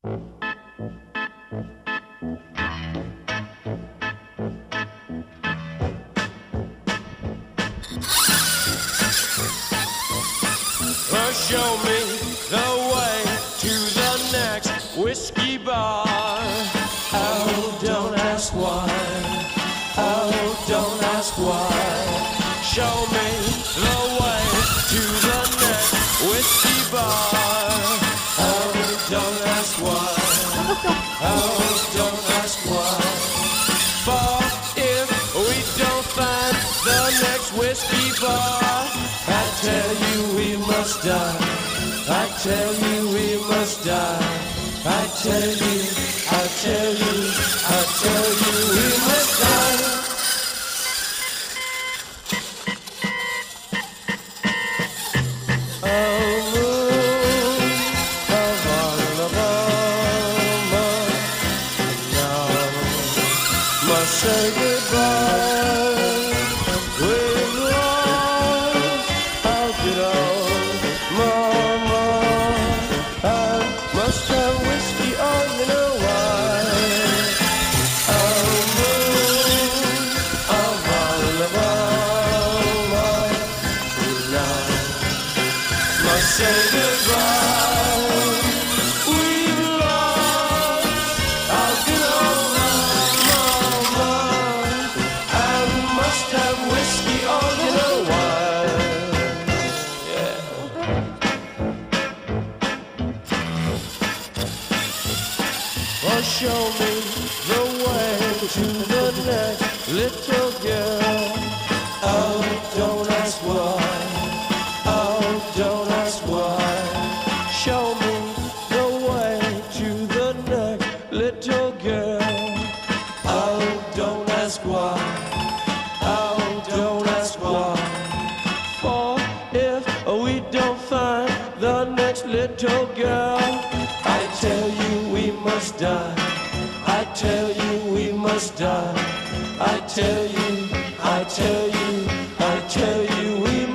Show me the way to the next whiskey bar. Oh, don't ask why. Oh, don't ask why. Show me the way to the next whiskey bar. Oh, don't ask why. Oh, don't ask why. For if we don't find the next whiskey bar, I tell you we must die. I tell you we must die. I tell you, I tell you, I tell you we must die. Oh, moon of Alabama, now must say goodbye. We've lost our good old mama. I must have whiskey, oh, you know why. Oh, moon of Alabama, now must say goodbye. We've lost our good old mama. I must have whiskey, oh, you know why. Yeah. Oh, show me the way to the next little girl. Oh, don't ask why. Oh, don't ask why. Show me the way to the next little girl. Oh, don't ask why. Oh, don't ask why. For if we don't find the next little girl, I tell you we must die. I tell you we must die. I tell you, I tell you, I tell you we